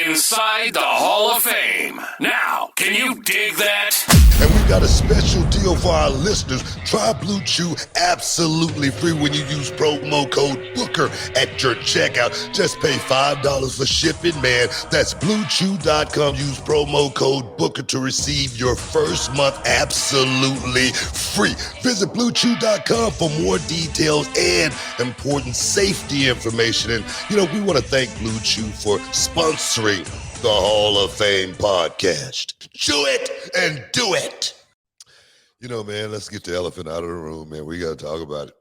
inside the Hall of Fame. Now, can you dig that? And we got a special deal for our listeners. Try Blue Chew absolutely free when you use promo code Booker at your checkout. Just pay $5 for shipping, man. That's BlueChew.com. Use promo code Booker to receive your first month absolutely free. Visit BlueChew.com for more details and important safety information. And, we want to thank Blue Chew for sponsoring the Hall of Fame podcast. Chew it and do it. Man, let's get the elephant out of the room, man. We got to talk about it.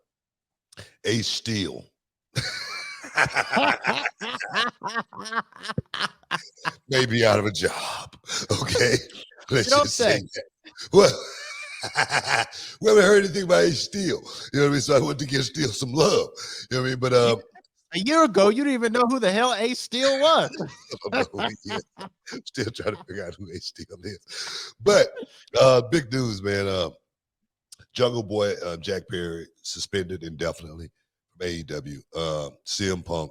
Ace Steel. Maybe out of a job. Okay. Let's just say that. Well, we haven't heard anything about Ace Steel. You know what I mean? So I went to give Steel some love. You know what I mean? But a year ago, you didn't even know who the hell Ace Steel was. Still trying to figure out who Ace Steel is. But big news, man. Jungle Boy Jack Perry suspended indefinitely from AEW. CM Punk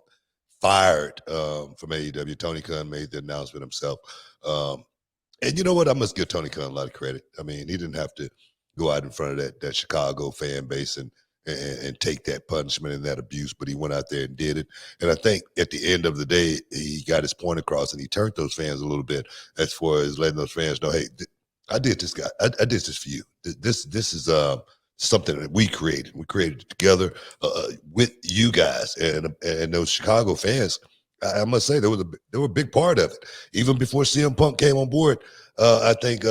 fired from AEW. Tony Khan made the announcement himself. And you know what? I must give Tony Khan a lot of credit. I mean, he didn't have to go out in front of that Chicago fan base and take that punishment and that abuse, but he went out there and did it. And I think at the end of the day, he got his point across and he turned those fans a little bit as far as letting those fans know, hey, I did this, guy. I did this for you. This is something that we created. We created it together with you guys and those Chicago fans. I must say they were a big part of it. Even before CM Punk came on board, I think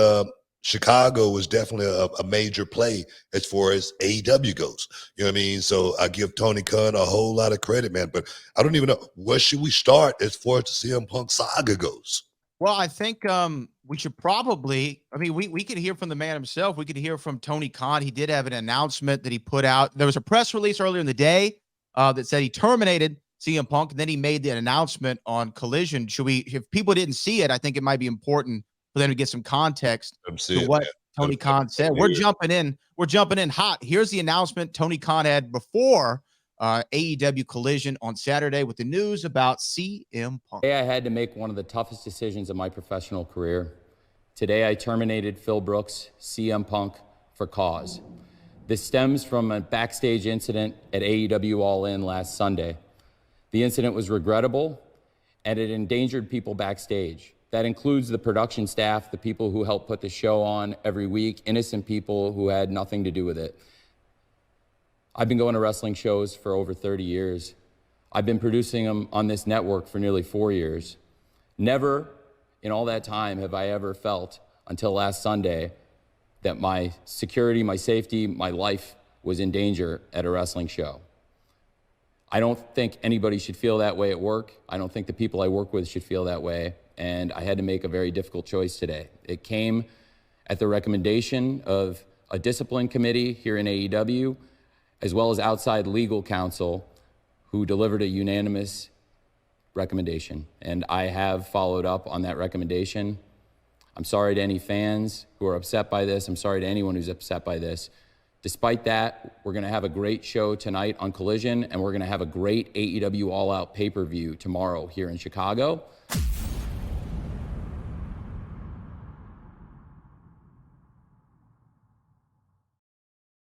Chicago was definitely a major play as far as AEW goes. You know what I mean? So I give Tony Khan a whole lot of credit, man. But I don't even know, where should we start as far as the CM Punk saga goes? Well, I think we should probably, we could hear from the man himself. We could hear from Tony Khan. He did have an announcement that he put out. There was a press release earlier in the day that said he terminated CM Punk, and then he made the announcement on Collision. If people didn't see it, I think it might be important for them to get some context to what Tony Khan said. We're jumping in hot. Here's the announcement Tony Khan had before AEW Collision on Saturday with the news about CM Punk. Today I had to make one of the toughest decisions of my professional career. Today I terminated Phil Brooks, CM Punk, for cause. This stems from a backstage incident at AEW All In last Sunday. The incident was regrettable and it endangered people backstage. That includes the production staff, the people who help put the show on every week, innocent people who had nothing to do with it. I've been going to wrestling shows for over 30 years. I've been producing them on this network for nearly 4 years. Never in all that time have I ever felt, until last Sunday, that my security, my safety, my life was in danger at a wrestling show. I don't think anybody should feel that way at work. I don't think the people I work with should feel that way. And I had to make a very difficult choice today. It came at the recommendation of a discipline committee here in AEW, as well as outside legal counsel who delivered a unanimous recommendation. And I have followed up on that recommendation. I'm sorry to any fans who are upset by this. I'm sorry to anyone who's upset by this. Despite that, we're gonna have a great show tonight on Collision, and we're gonna have a great AEW All Out pay-per-view tomorrow here in Chicago.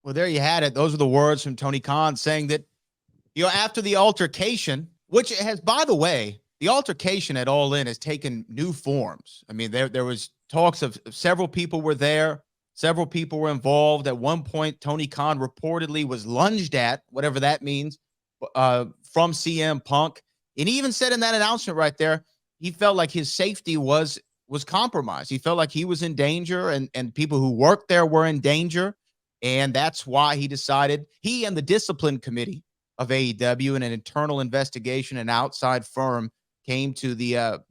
Well, there you had it. Those are the words from Tony Khan saying that, after the altercation, which has, by the way, the altercation at All In has taken new forms. There was talks of several people were there. Several people were involved. At one point, Tony Khan reportedly was lunged at, whatever that means, from CM Punk. And he even said in that announcement right there, he felt like his safety was compromised. He felt like he was in danger and people who worked there were in danger. And that's why he decided, he and the discipline committee of AEW and an internal investigation, an outside firm, came to the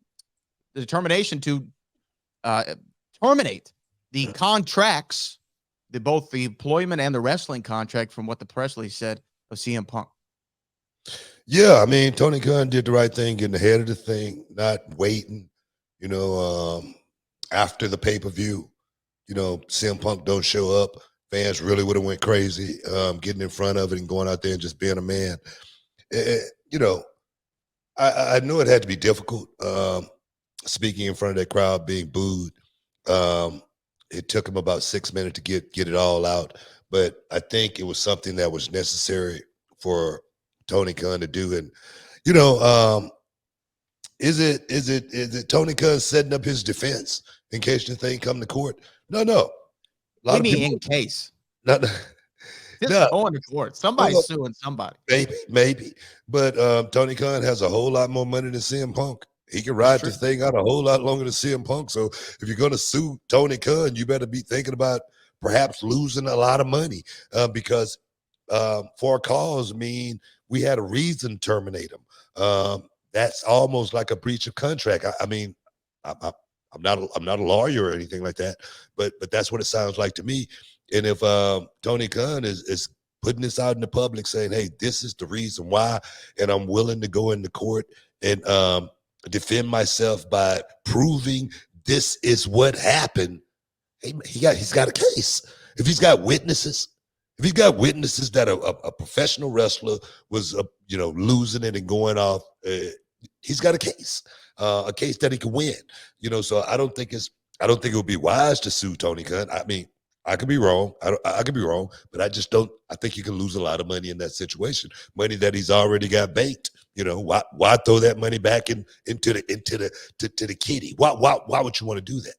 determination to terminate the contracts, both the employment and the wrestling contract, from what the press release said, of CM Punk. Yeah, Tony Khan did the right thing, getting ahead of the thing, not waiting, after the pay-per-view, CM Punk don't show up. Fans really would have went crazy, getting in front of it and going out there and just being a man. I knew it had to be difficult. speaking in front of that crowd, being booed. It took him about 6 minutes to get it all out, but I think it was something that was necessary for Tony Khan to do. And you know, is it Tony Khan setting up his defense in case the thing come to court? No. A What lot do of you mean people, in case? not, Just no, going to court. Somebody's suing somebody. maybe. But Tony Khan has a whole lot more money than CM Punk. He can That's ride true. this thing out a whole lot longer than CM Punk. So if you're going to sue Tony Khan, you better be thinking about perhaps losing a lot of money because for a cause mean we had a reason to terminate him. That's almost like a breach of contract. I mean, I'm not a lawyer or anything like that, but that's what it sounds like to me. And if Tony Khan is putting this out in the public, saying, "Hey, this is the reason why," and I'm willing to go into court and defend myself by proving this is what happened, he's got a case. If he's got witnesses, that a professional wrestler was losing it and going off, he's got a case that he can win. So I don't think it would be wise to sue Tony Khan. I mean, I could be wrong. I could be wrong, but I just don't. I think you can lose a lot of money in that situation. Money that he's already got banked. Why throw that money back into the kitty? Why would you want to do that?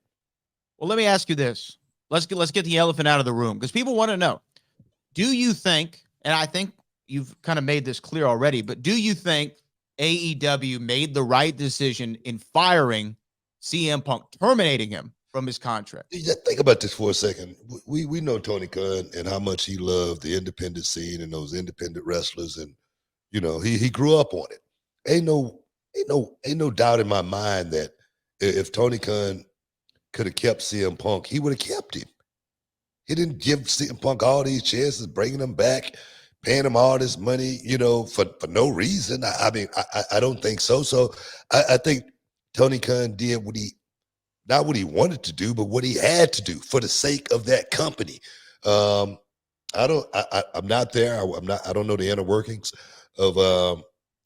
Well, let me ask you this. Let's get the elephant out of the room because people want to know. Do you think, and I think you've kind of made this clear already, but do you think AEW made the right decision in firing CM Punk, terminating him from his contract? Think about this for a second. We know Tony Khan and how much he loved the independent scene and those independent wrestlers, and he grew up on it. Ain't no doubt in my mind that if Tony Khan could have kept CM Punk, he would have kept him. He didn't give CM Punk all these chances, bringing him back, paying him all this money, for no reason. I mean, I don't think so. So I think Tony Khan did not what he wanted to do, but what he had to do for the sake of that company. I'm not there. I don't know the inner workings of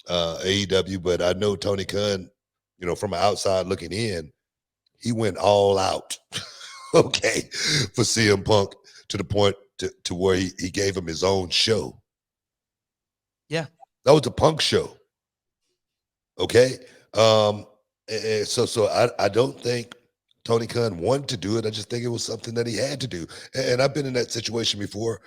AEW, but I know Tony Khan, from an outside looking in, he went all out, okay, for CM Punk to the point to where he gave him his own show. Yeah. That was the Punk show. Okay. So I don't think Tony Khan wanted to do it. I just think it was something that he had to do. And I've been in that situation before.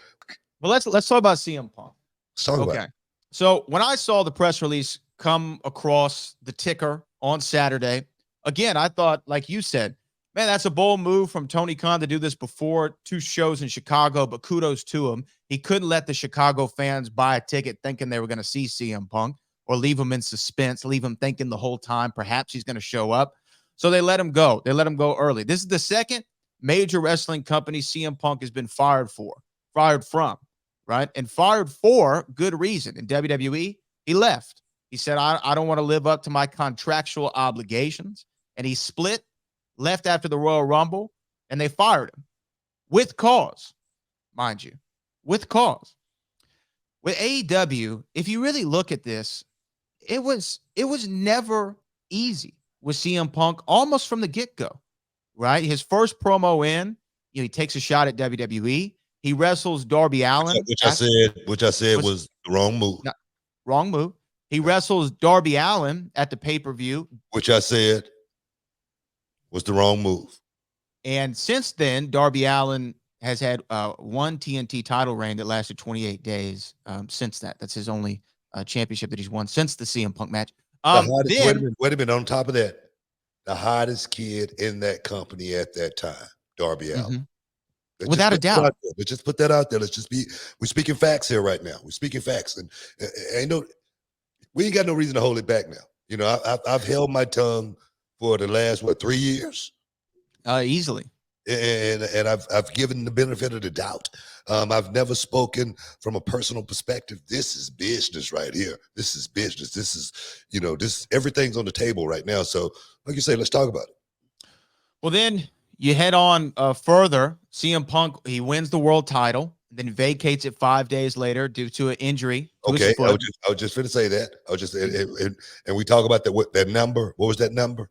Well, let's talk about CM Punk. Let's talk about it. So when I saw the press release come across the ticker on Saturday, again, I thought, like you said, man, that's a bold move from Tony Khan to do this before 2 shows in Chicago, but kudos to him. He couldn't let the Chicago fans buy a ticket thinking they were going to see CM Punk or leave him in suspense, leave him thinking the whole time perhaps he's going to show up. So they let him go. They let him go early. This is the second major wrestling company CM Punk has been fired from, right? And fired for good reason. In WWE, he left. He said, I don't want to live up to my contractual obligations. And he split, left after the Royal Rumble, and they fired him with cause, mind you, with cause. With AEW, if you really look at this, it was never easy with CM Punk almost from the get-go, right? His first promo in, he takes a shot at WWE. He wrestles Darby Allin. Which I said was the wrong move. No, wrong move. He wrestles Darby Allin at the pay-per-view. Which I said was the wrong move. And since then, Darby Allin has had one TNT title reign that lasted 28 days since that. That's his only championship that he's won since the CM Punk match. Wait a minute. On top of that, the hottest kid in that company at that time, Darby Allin. Without a doubt. Let's just put that out there. We're speaking facts here right now. We're speaking facts. And we ain't got no reason to hold it back now. I've held my tongue for the last, 3 years? Easily. And I've given the benefit of the doubt. I've never spoken from a personal perspective. This is business right here. This is business. This is, everything's on the table right now. So, like you say, let's talk about it. Well, then you head on further. CM Punk, he wins the world title, then vacates it 5 days later due to an injury. Okay, I was just going to say that. And we talk about that number. What was that number?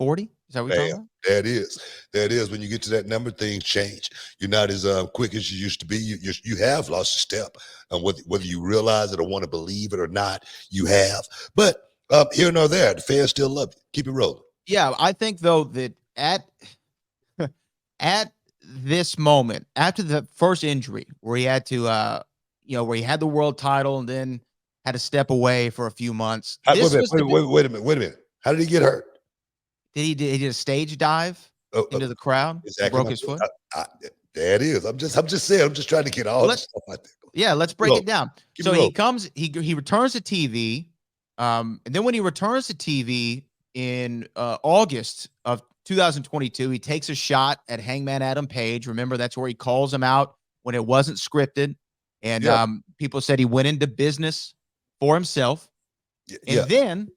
40? Is that what you're talking Bam. about? That is. That is. When you get to that number, things change. You're not as quick as you used to be. You have lost a step. Whether you realize it or want to believe it or not, you have. But here nor there, the fans still love you. Keep it rolling. Yeah, I think though that at this moment, after the first injury where he had to where he had the world title and then had to step away for a few months. Wait a minute. How did he get hurt? He did a stage dive into the crowd and broke his foot. That is. I'm just saying. I'm just trying to get all this stuff out there. Yeah, let's break it down. So he comes, he returns to TV. And then when he returns to TV in August of 2022, he takes a shot at Hangman Adam Page. Remember, that's where he calls him out when it wasn't scripted. And people said he went into business for himself. And then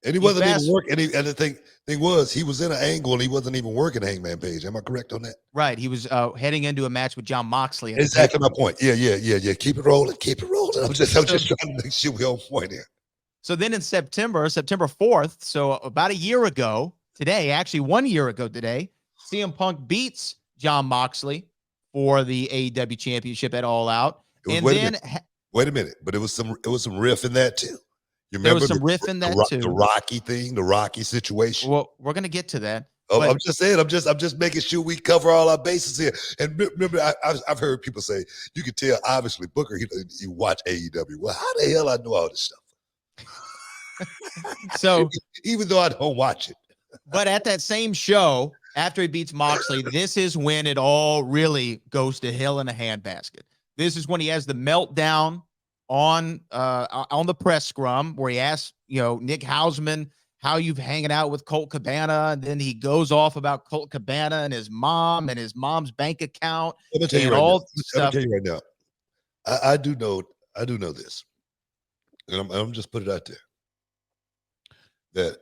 he wasn't even working. And the thing was, he was in an angle and he wasn't even working Hangman Page. Am I correct on that? Right. He was heading into a match with John Moxley. Exactly my point. Yeah. Keep it rolling. I'm just trying to make sure we're on point here. So then in September 4th, so about a year ago today, actually 1 year ago today, CM Punk beats John Moxley for the AEW championship at All Out. Wait a minute. But it was some riff in that too. You remember there was some riff in that too. The Rocky thing, the Rocky situation. Well, we're gonna get to that. Oh, I'm just saying. I'm just making sure we cover all our bases here. And remember, I've heard people say you can tell. Obviously, Booker, he watch AEW. Well, how the hell I know all this stuff? So even though I don't watch it, but at that same show, after he beats Moxley, this is when it all really goes to hell in a handbasket. This is when he has the meltdown on the press scrum where he asks, Nick Hausman, how you've hanging out with Colt Cabana, and then he goes off about Colt Cabana and his mom and his mom's bank account and all the stuff. Let me tell you right now, I do know this, and I'm just put it out there that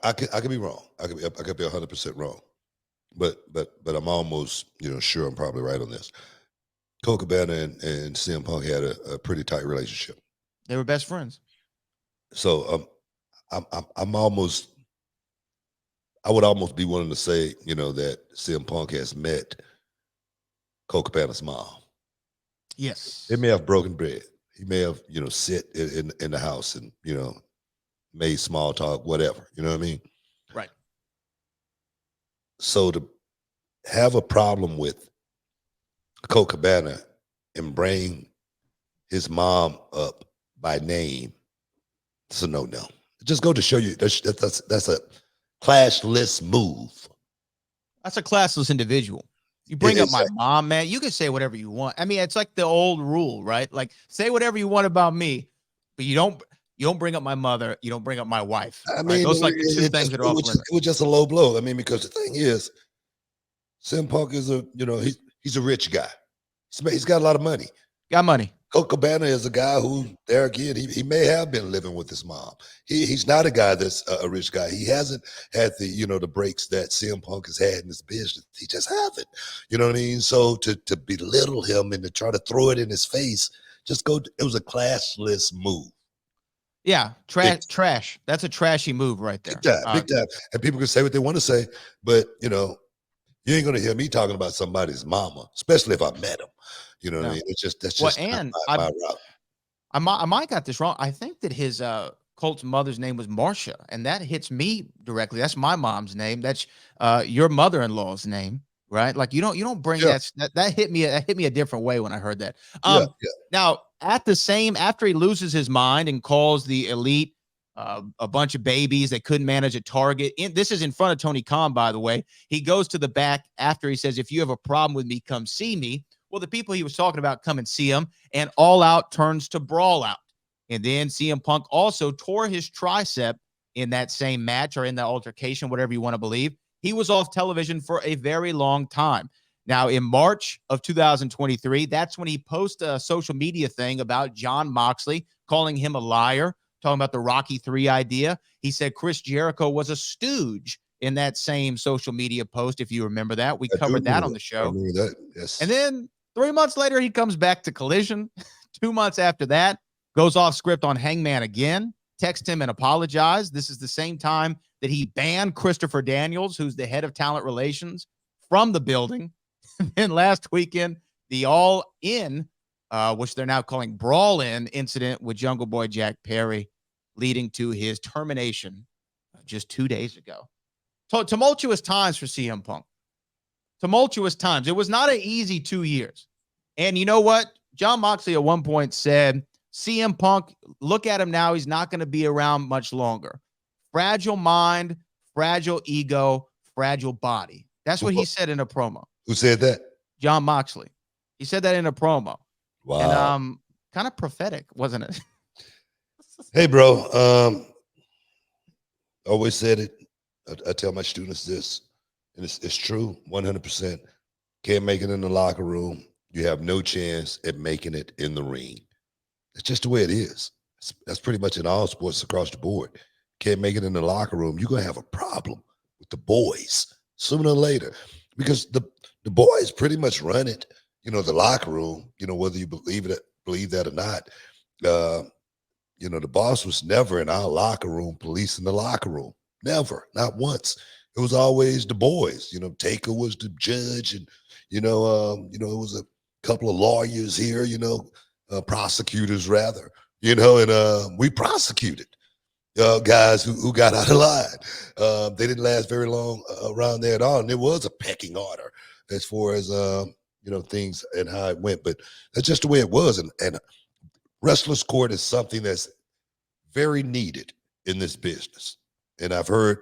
I could be wrong. I could be 100% wrong, but I'm almost sure I'm probably right on this. Colt Cabana and CM Punk had a pretty tight relationship. They were best friends. So I would almost be willing to say, that CM Punk has met Colt Cabana's mom. Yes. They may have broken bread. He may have, sit in the house and, made small talk, whatever. You know what I mean? Right. So to have a problem with Colt Cabana and bring his mom up by name, it's a no. Just go to show you that's a classless move. That's a classless individual. You bring up my mom, man. You can say whatever you want. I mean, it's like the old rule, right? Like, say whatever you want about me, but you don't bring up my mother. You don't bring up my wife. I mean, those like the two things that are off limits. It was just a low blow. I mean, because the thing is, CM Punk is he's a rich guy. He's got a lot of money. Got money. Colt Cabana is a guy who, there again, he may have been living with his mom. He's not a guy that's a rich guy. He hasn't had the breaks that CM Punk has had in his business. He just hasn't. You know what I mean? So to belittle him and to try to throw it in his face, it was a classless move. Yeah, trash. That's a trashy move right there. Big time. And people can say what they want to say, but you ain't gonna hear me talking about somebody's mama, especially if I met him. You know what I mean? That's just my route. I might got this wrong. I think that his Colt's mother's name was Marcia, and that hits me directly. That's my mom's name. That's your mother-in-law's name, right? Like you don't bring that hit me a different way when I heard that. Now after he loses his mind and calls the Elite a bunch of babies that couldn't manage a target. This is in front of Tony Khan, by the way. He goes to the back after he says, if you have a problem with me, come see me. Well, the people he was talking about come and see him, and All Out turns to Brawl Out. And then CM Punk also tore his tricep in that same match or in the altercation, whatever you want to believe. He was off television for a very long time. Now, in March of 2023, that's when he posted a social media thing about John Moxley, calling him a liar, talking about the Rocky III idea. He said Chris Jericho was a stooge in that same social media post, if you remember that. We covered that on the show. I remember that, yes. And then 3 months later, he comes back to Collision. 2 months after that, goes off script on Hangman again. texted him and apologized. This is the same time that he banned Christopher Daniels, who's the head of talent relations, from the building. And last weekend, the all-in, which they're now calling Brawl In incident with Jungle Boy Jack Perry, leading to his termination just 2 days ago. So tumultuous times for CM Punk. Tumultuous times. It was not an easy 2 years. And you know what? John Moxley at one point said, CM Punk, look at him now. He's not going to be around much longer. Fragile mind, fragile ego, fragile body. That's what he said in a promo. Who said that? John Moxley. He said that in a promo. Wow. And kind of prophetic, wasn't it? Hey, bro. Always said it. I tell my students this, and it's true, 100%. Can't make it in the locker room. You have no chance at making it in the ring. It's just the way it is. That's pretty much in all sports across the board. Can't make it in the locker room. You're going to have a problem with the boys sooner or later, because the boys pretty much run it, the locker room, whether you believe that or not. The boss was never in our locker room policing the locker room. Never, not once. It was always the boys. Taker was the judge, and it was a couple of lawyers here, prosecutors rather, and we prosecuted guys who got out of line. They didn't last very long around there at all, and there was a pecking order as far as things and how it went. But that's just the way it was, and wrestler's court is something that's very needed in this business. And I've heard,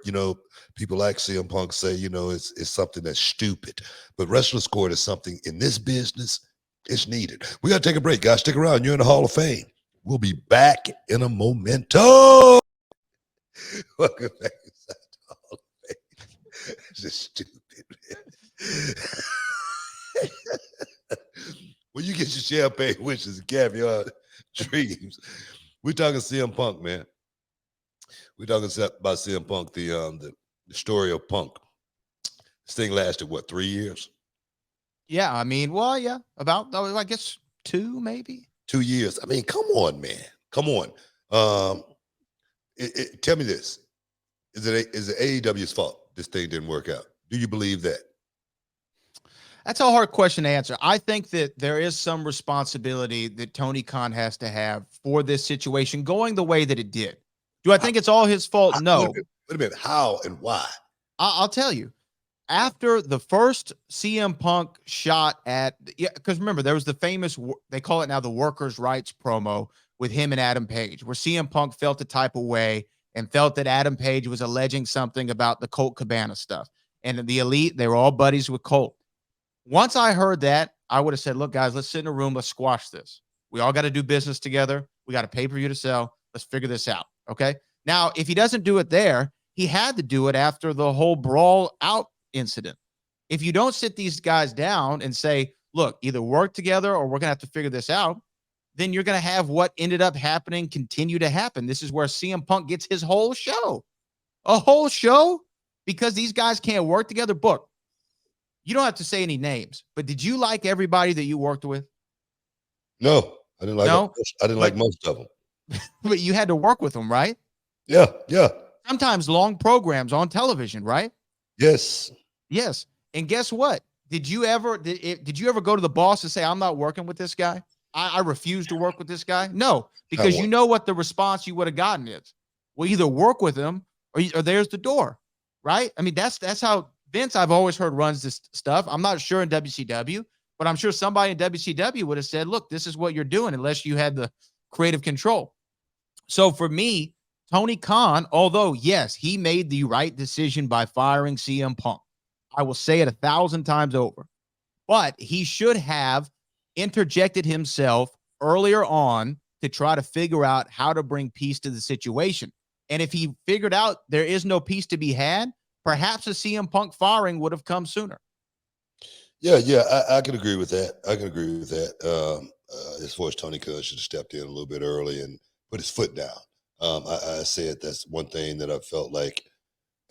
people like CM Punk say, it's something that's stupid. But wrestler's court is something in this business, it's needed. We got to take a break, guys. Stick around. You're in the Hall of Fame. We'll be back in a momento. Welcome back inside the Hall of Fame. This is stupid, man. When you get your champagne wishes and caviar dreams, we're talking CM Punk, man. We're talking about CM Punk, the story of Punk. This thing lasted, 3 years? Yeah, I mean, well, yeah, about, I guess 2 maybe. 2 years. I mean, come on, man. Come on. Tell me this. Is it AEW's fault this thing didn't work out? Do you believe that? That's a hard question to answer. I think that there is some responsibility that Tony Khan has to have for this situation going the way that it did. Do I think it's all his fault? No. Wait a minute. How and why? I'll tell you. After the first CM Punk shot because remember, there was the famous, they call it now the workers' rights promo with him and Adam Page, where CM Punk felt the type of way and felt that Adam Page was alleging something about the Colt Cabana stuff. And the Elite, they were all buddies with Colt. Once I heard that, I would have said, look, guys, let's sit in a room. Let's squash this. We all got to do business together. We got a pay-per-view to sell. Let's figure this out. Okay. Now, if he doesn't do it there, he had to do it after the whole Brawl Out incident. If you don't sit these guys down and say, look, either work together or we're going to have to figure this out, then you're going to have what ended up happening continue to happen. This is where CM Punk gets his whole show. A whole show? Because these guys can't work together. Book. You don't have to say any names, but did you like everybody that you worked with? No, I didn't like. No? I didn't like most of them. But you had to work with them, right? Yeah. Sometimes long programs on television, right? Yes. And guess what? Did you ever go to the boss and say, I'm not working with this guy? I refuse to work with this guy? No, because you know what the response you would have gotten is. Well, either work with him or there's the door, right? I mean, that's how Vince, I've always heard, runs this stuff. I'm not sure in WCW, but I'm sure somebody in WCW would have said, look, this is what you're doing unless you had the creative control. So for me, Tony Khan, although, yes, he made the right decision by firing CM Punk. I will say it 1,000 times over. But he should have interjected himself earlier on to try to figure out how to bring peace to the situation. And if he figured out there is no peace to be had, perhaps a CM Punk firing would have come sooner. Yeah, I can agree with that. As far as Tony Khan should have stepped in a little bit early and put his foot down. I said that's one thing that I felt like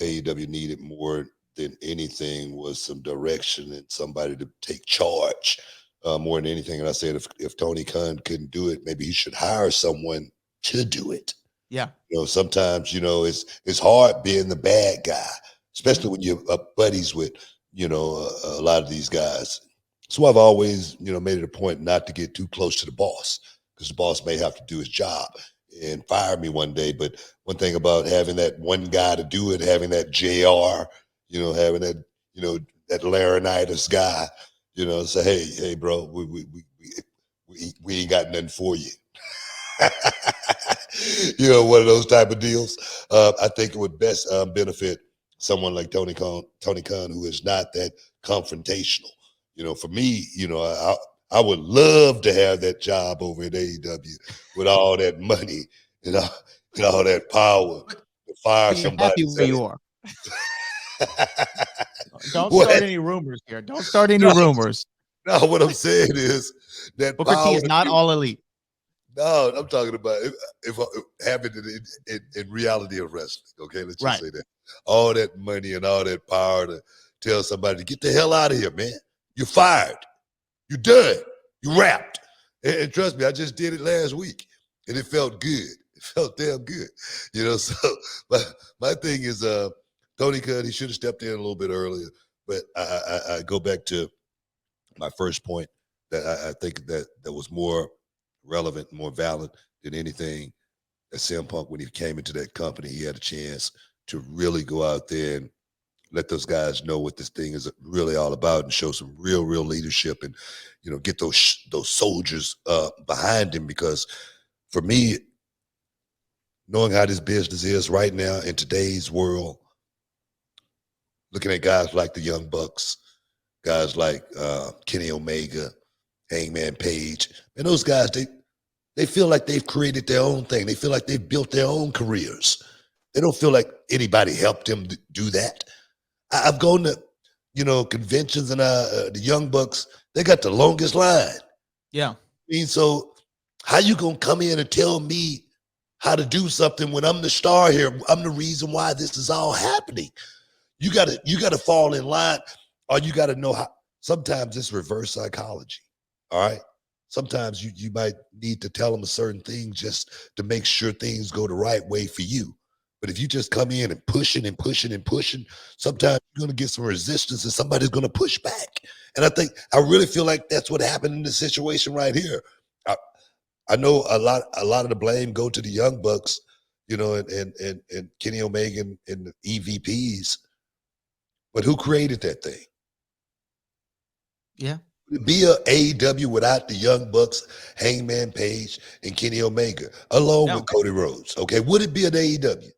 AEW needed more than anything was some direction and somebody to take charge more than anything. And I said if Tony Khan couldn't do it, maybe he should hire someone to do it. Yeah. Sometimes, it's hard being the bad guy, especially when you're buddies with, a lot of these guys. So I've always, made it a point not to get too close to the boss because the boss may have to do his job and fire me one day. But one thing about having that one guy to do it, having that JR, having that, that laryngitis guy, say, hey, bro, we ain't got nothing for you. One of those type of deals. I think it would best benefit someone like Tony Khan, who is not that confrontational. For me, I would love to have that job over at AEW with all that money and all that power to fire You're somebody. happy where you are. Don't What? start any rumors here. Don't start any No. rumors. No, what I'm saying is that Booker T power is not all elite. No, I'm talking about if having it in reality of wrestling. Okay, let's just say that all that money and all that power to tell somebody to get the hell out of here, man. You're fired. You're done. You wrapped. And trust me, I just did it last week, and it felt good. It felt damn good, So my thing is, Tony Khan, he should have stepped in a little bit earlier. But I go back to my first point that I think that was more relevant, more valid than anything that CM Punk, when he came into that company, he had a chance to really go out there and let those guys know what this thing is really all about and show some real leadership and, get those soldiers behind him. Because for me, knowing how this business is right now in today's world, looking at guys like the Young Bucks, guys like Kenny Omega, Hangman Page, and those guys, they feel like they've created their own thing. They feel like they've built their own careers. They don't feel like anybody helped them do that. I've gone to, conventions, and the Young Bucks, they got the longest line. Yeah. I mean, so how you gonna come in and tell me how to do something when I'm the star here? I'm the reason why this is all happening. You gotta fall in line, or you gotta know how. Sometimes it's reverse psychology. All right. Sometimes you might need to tell them a certain thing just to make sure things go the right way for you. But if you just come in and pushing, sometimes you're going to get some resistance and somebody's going to push back. And I really feel like that's what happened in this situation right here. I know a lot of the blame go to the Young Bucks, and Kenny Omega and the EVPs. But who created that thing? Yeah. Would it be a AEW without the Young Bucks, Hangman Page, and Kenny Omega, along with Cody Rhodes? Okay, would it be an AEW?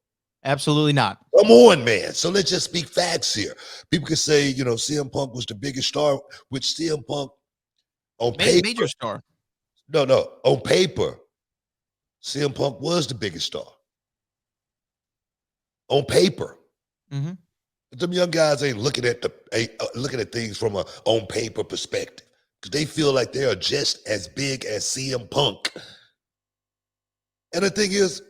Absolutely not. Come on, man. So let's just speak facts here. People can say, CM Punk was the biggest star, which CM Punk on paper. Major star. No, on paper, CM Punk was the biggest star. On paper. Mm-hmm. But them young guys ain't looking at things from a on paper perspective because they feel like they are just as big as CM Punk. And the thing is,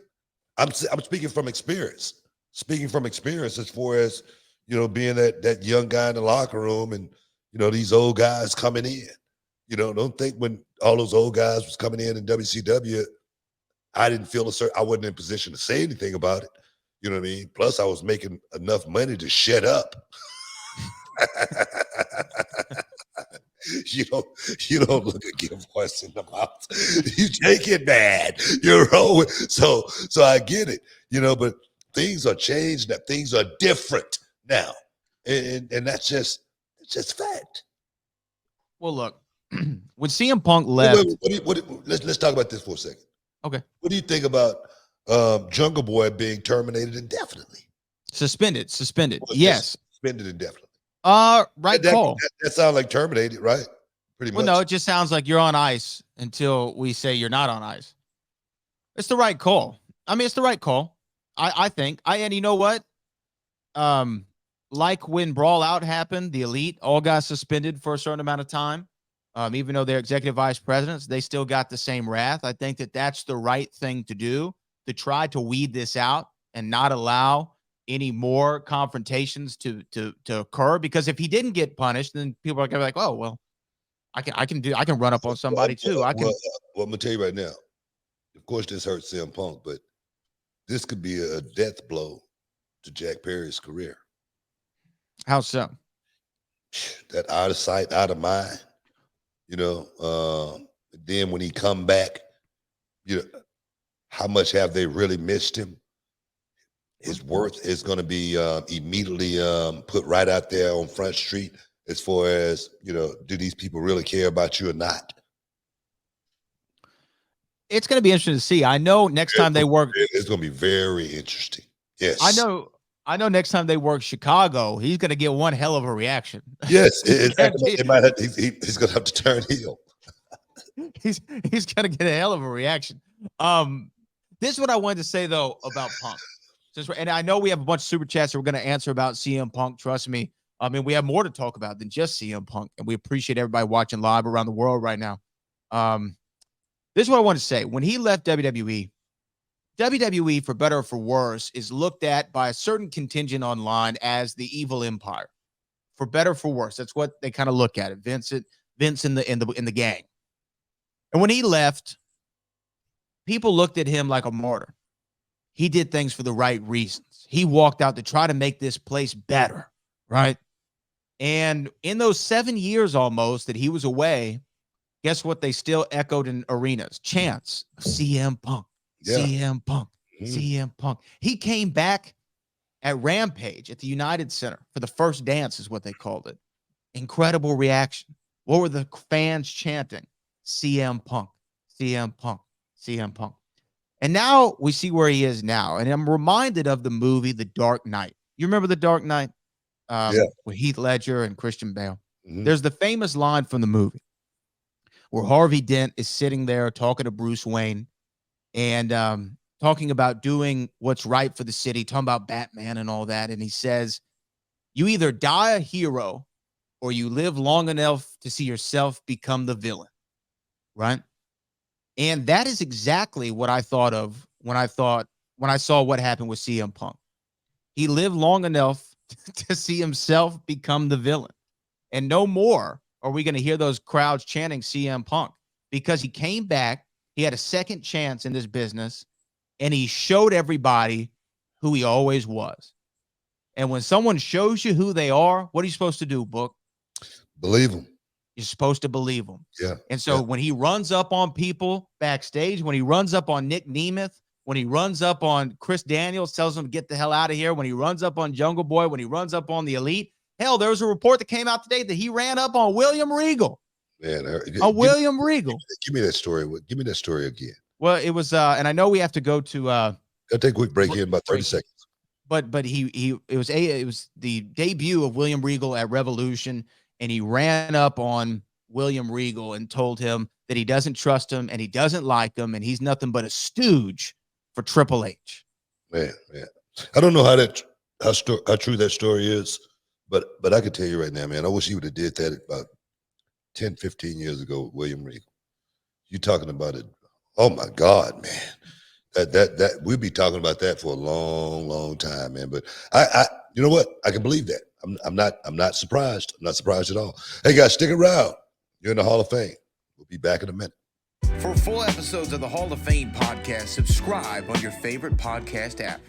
I'm speaking from experience. Speaking from experience as far as, being that young guy in the locker room and, these old guys coming in. Don't think when all those old guys was coming in WCW, I didn't feel I wasn't in a position to say anything about it. You know what I mean? Plus, I was making enough money to shut up. You don't look a gift horse in the mouth. You take it bad. You're wrong. So I get it, but things are changed now. Things are different now. And that's just fact. Well, look, when CM Punk left. Let's talk about this for a second. Okay. What do you think about Jungle Boy being terminated indefinitely? Suspended. Well, yes. Suspended indefinitely. Right call. That sounds like terminated, right? Pretty much. Well, no, it just sounds like you're on ice until we say you're not on ice. It's the right call. I mean, it's the right call. I think. And you know what? Like when Brawl Out happened, the Elite all got suspended for a certain amount of time. Even though they're executive vice presidents, they still got the same wrath. I think that that's the right thing to do, to try to weed this out and not allow any more confrontations to occur. Because if he didn't get punished, then people are gonna be like, oh, well, I can run up on somebody too. Well, I'm gonna tell you right now. Of course, this hurts CM Punk, but this could be a death blow to Jack Perry's career. How so? That out of sight, out of mind. Then when he come back, how much have they really missed him? His worth is going to be immediately put right out there on Front Street as far as, do these people really care about you or not? It's going to be interesting to see. I know next time they work, it's going to be very interesting. Yes. I know next time they work Chicago, he's going to get one hell of a reaction. Yes. He's going to have to turn heel. He's going to get a hell of a reaction. This is what I wanted to say, though, about Punk. And I know we have a bunch of super chats that we're going to answer about CM Punk. Trust me. I mean, we have more to talk about than just CM Punk. And we appreciate everybody watching live around the world right now. This is what I want to say. When he left WWE, for better or for worse, is looked at by a certain contingent online as the evil empire. For better or for worse, that's what they kind of look at it. Vince in the gang. And when he left, people looked at him like a martyr. He did things for the right reasons. He walked out to try to make this place better, right? And in those 7 years almost that he was away, guess what? They still echoed in arenas. Chants of CM Punk, CM Punk, CM Punk. He came back at Rampage at the United Center for the first dance is what they called it. Incredible reaction. What were the fans chanting? CM Punk, CM Punk, CM Punk. And now we see where he is now. And I'm reminded of the movie The Dark Knight. You remember The Dark Knight? With Heath Ledger and Christian Bale. Mm-hmm. There's the famous line from the movie where Harvey Dent is sitting there talking to Bruce Wayne and talking about doing what's right for the city, talking about Batman and all that. And he says, you either die a hero or you live long enough to see yourself become the villain, right? And that is exactly what I thought of when I saw what happened with CM Punk. He lived long enough to see himself become the villain. And no more are we going to hear those crowds chanting CM Punk, because he came back, he had a second chance in this business, and he showed everybody who he always was. And when someone shows you who they are, what are you supposed to do, Book? Believe them. You're supposed to believe them. Yeah. And so when he runs up on people backstage, when he runs up on Nick Nemeth, when he runs up on Chris Daniels, tells him to get the hell out of here, when he runs up on Jungle Boy, when he runs up on the Elite, hell, there was a report that came out today that he ran up on William Regal. Man, William Regal. Give me that story. Give me that story again. Well, it was, and I know we have to go to. I'll take a quick break here in about 30 seconds. But it was the debut of William Regal at Revolution, and he ran up on William Regal and told him that he doesn't trust him and he doesn't like him and he's nothing but a stooge for Triple H. Man, I don't know how true that story is, but I can tell you right now, man, I wish he would have did that about 10, 15 years ago with William Regal. You talking about it? Oh my God, man. That we'll be talking about that for a long, long time, man. But I you know what? I can believe that. I'm not surprised. I'm not surprised at all. Hey guys, stick around. You're in the Hall of Fame. We'll be back in a minute. For full episodes of the Hall of Fame podcast, subscribe on your favorite podcast app.